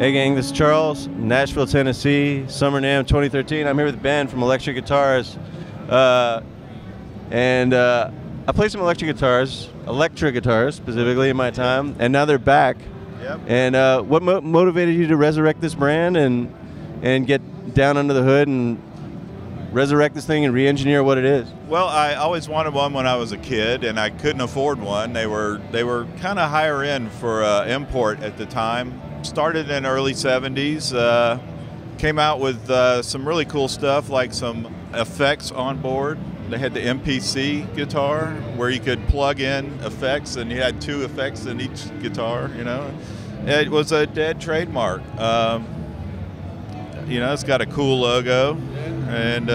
Hey gang, this is Charles, Nashville, Tennessee, Summer NAMM 2013. I'm here with Ben from Electra Guitars. I played some Electra guitars specifically in my time, and now they're back. Yep. And what motivated you to resurrect this brand and get down under the hood and resurrect this thing and re-engineer what it is? Well, I always wanted one when I was a kid, and I couldn't afford one. They were kind of higher end for import at the time. Started in early 70s, came out with some really cool stuff like some effects on board. They had the MPC guitar where you could plug in effects, and you had 2 effects in each guitar, you know. It was a dead trademark. You know, it's got a cool logo, and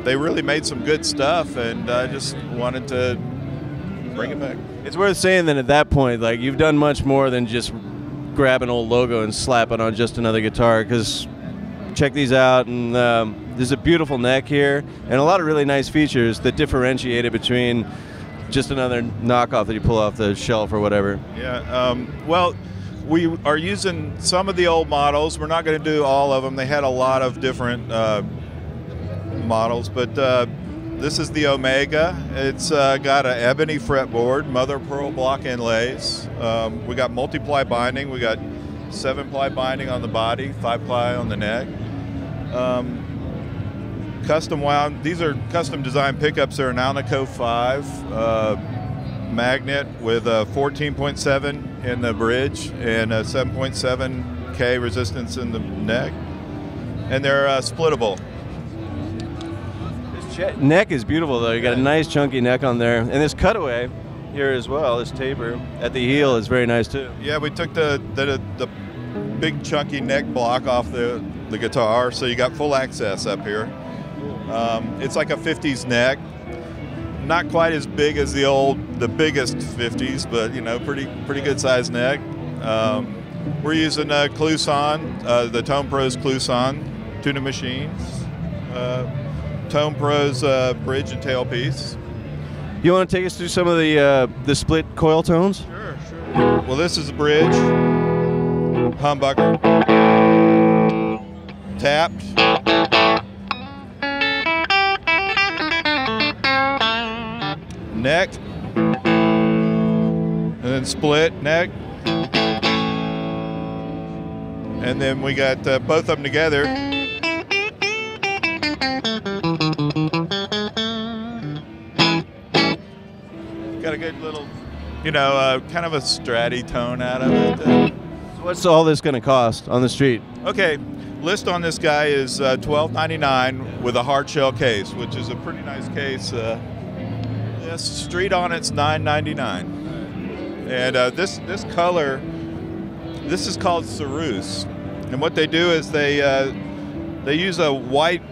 they really made some good stuff, and I just wanted to bring it back. It's worth saying that at that point, like, you've done much more than just grab an old logo and slap it on just another guitar, because check these out, and there's a beautiful neck here and a lot of really nice features that differentiate it between just another knockoff that you pull off the shelf or whatever. Yeah, well, we are using some of the old models. We're not going to do all of them. They had a lot of different models, but this is the Omega. It's got an ebony fretboard, mother of pearl block inlays. We got multi-ply binding. We got 7-ply binding on the body, 5-ply on the neck. Custom wound. These are custom designed pickups. They're an Alnico 5 magnet with a 14.7 in the bridge and a 7.7K resistance in the neck. And they're splittable. Neck is beautiful though. You got a nice chunky neck on there, and this cutaway here as well, this taper at the heel is very nice too. Yeah, we took the big chunky neck block off the guitar, so you got full access up here. It's like a 50s neck, not quite as big as the biggest 50s, but you know, pretty good sized neck. We're using Kluson, the Tone Pros Kluson tuning machines. Tone Pros bridge and tailpiece. You want to take us through some of the split coil tones? Sure. Well, this is the bridge, humbucker, tapped, neck, and then split neck, and then we got both of them together. Got a good little, you know, kind of a stratty tone out of it. So what's all this going to cost on the street? Okay, list on this guy is $12.99 with a hard shell case, which is a pretty nice case. Yes, street on it's $9.99. And this color, this is called Cerusse. And what they do is they use a white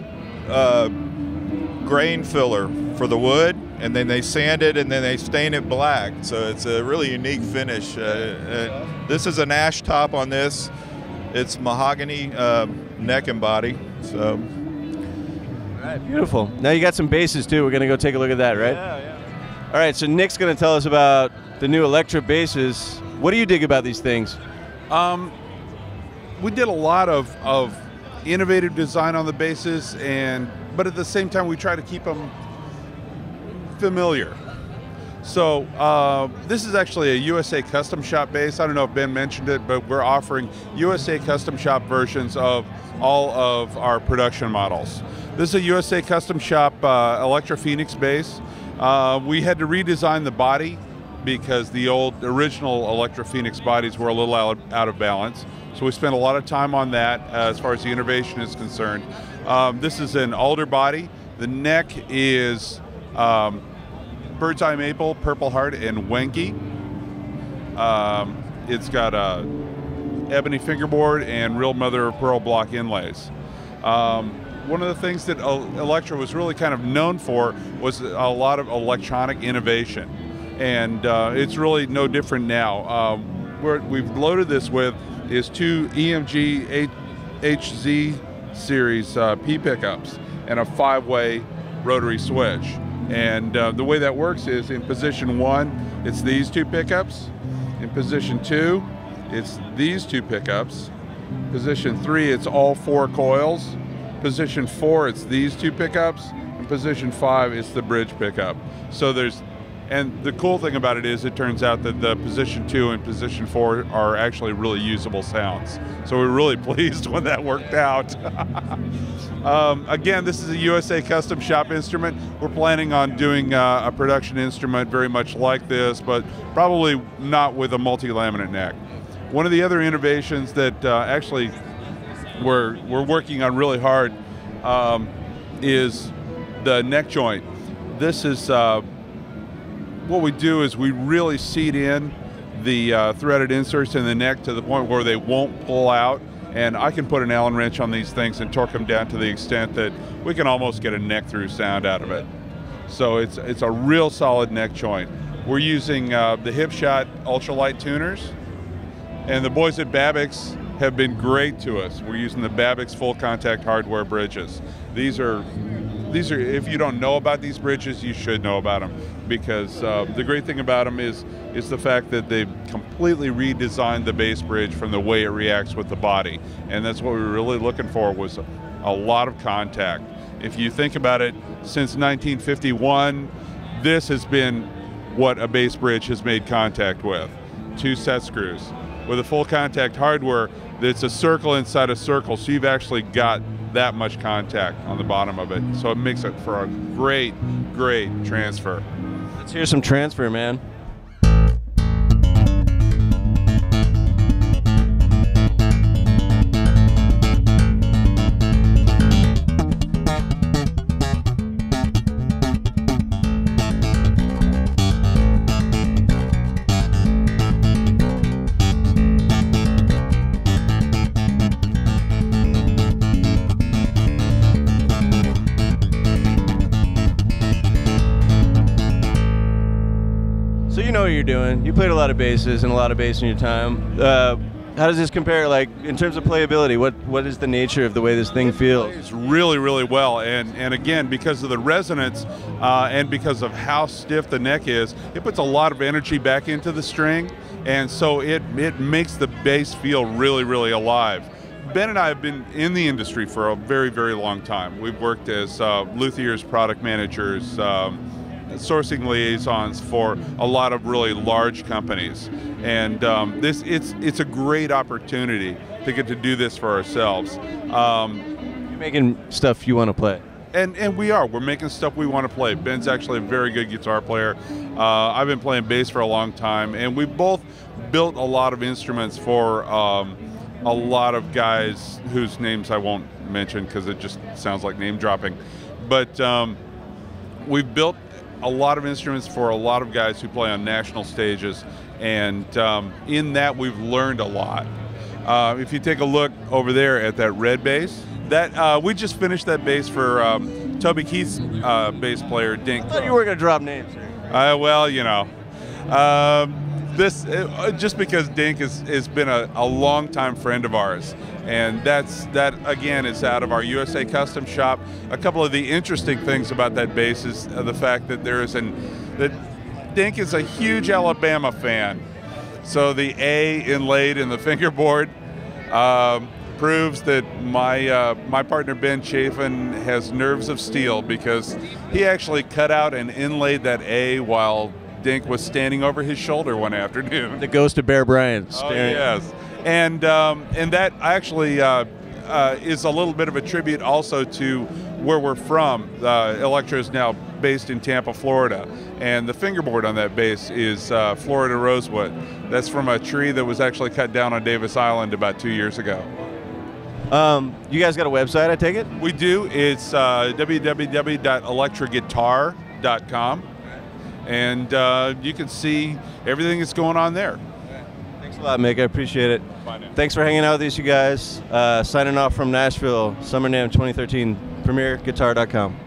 grain filler for the wood, and then they sand it and then they stain it black. So it's a really unique finish. This is an ash top on this. It's mahogany neck and body. So. All right, beautiful. Now you got some basses too. We're gonna go take a look at that, right? Yeah. All right, so Nick's gonna tell us about the new Electra basses. What do you dig about these things? We did a lot of innovative design on the basses, but at the same time we try to keep them familiar. So this is actually a USA Custom Shop bass. I don't know if Ben mentioned it, but we're offering USA Custom Shop versions of all of our production models. This is a USA Custom Shop Electra Phoenix bass. We had to redesign the body because the original Electra Phoenix bodies were a little out of balance. So we spent a lot of time on that as far as the innovation is concerned. This is an alder body. The neck is bird's eye maple, purple heart, and wanky. It's got a ebony fingerboard and real mother of pearl block inlays. One of the things that Electra was really kind of known for was a lot of electronic innovation, and it's really no different now. What we've loaded this with is 2 EMG HZ series P pickups and a 5-way rotary switch. And the way that works is in position 1, it's these 2 pickups. In position 2, it's these 2 pickups. Position 3, it's all 4 coils. Position 4, it's these 2 pickups. And position 5, it's the bridge pickup. So and the cool thing about it is it turns out that the position 2 and position 4 are actually really usable sounds. So we're really pleased when that worked out. Again, this is a USA custom shop instrument. We're planning on doing a production instrument very much like this, but probably not with a multi-laminate neck. One of the other innovations that actually we're working on really hard is the neck joint. This is what we do is we really seat in the threaded inserts in the neck to the point where they won't pull out. And I can put an Allen wrench on these things and torque them down to the extent that we can almost get a neck through sound out of it. So it's a real solid neck joint. We're using the hip shot ultralight tuners, and the boys at Bewick have been great to us. We're using the Bewick full contact hardware bridges. These are, if you don't know about these bridges, you should know about them, because the great thing about them is the fact that they've completely redesigned the base bridge from the way it reacts with the body. And that's what we were really looking for, was a lot of contact. If you think about it, since 1951, this has been what a base bridge has made contact with. 2 set screws. With a full contact hardware, it's a circle inside a circle, so you've actually got that much contact on the bottom of it. So it makes it for a great, great transfer. Let's hear some transfer, man. So you know what you're doing. You played a lot of basses and a lot of bass in your time. How does this compare, like, in terms of playability? What is the nature of the way this thing feels? It's really, really well, and again, because of the resonance and because of how stiff the neck is, it puts a lot of energy back into the string, and so it makes the bass feel really, really alive. Ben and I have been in the industry for a very, very long time. We've worked as luthiers, product managers, sourcing liaisons for a lot of really large companies, and it's a great opportunity to get to do this for ourselves. You're making stuff you want to play. And we're making stuff we want to play. Ben's actually a very good guitar player. I've been playing bass for a long time, and we've both built a lot of instruments for a lot of guys whose names I won't mention because it just sounds like name dropping. But we've built a lot of instruments for a lot of guys who play on national stages, and in that we've learned a lot. If you take a look over there at that red bass, that we just finished that bass for Toby Keith's bass player, Dink. I thought you were going to drop names here. Well, you know, just because Dink has been a long-time friend of ours, and that again is out of our USA custom shop. A couple of the interesting things about that bass is the fact that that Dink is a huge Alabama fan, so the A inlaid in the fingerboard proves that my partner Ben Chafin has nerves of steel, because he actually cut out and inlaid that A while Dink was standing over his shoulder one afternoon. The ghost of Bear Bryant. Oh, yes. And that actually is a little bit of a tribute also to where we're from. Electra is now based in Tampa, Florida, and the fingerboard on that bass is Florida rosewood. That's from a tree that was actually cut down on Davis Island about 2 years ago. You guys got a website, I take it? We do. It's www.electraguitar.com, and you can see everything that's going on there. Thanks a lot, Mick. I appreciate it. Bye now. Thanks for hanging out with these, you guys. Signing off from Nashville, Summer NAMM 2013, PremierGuitar.com.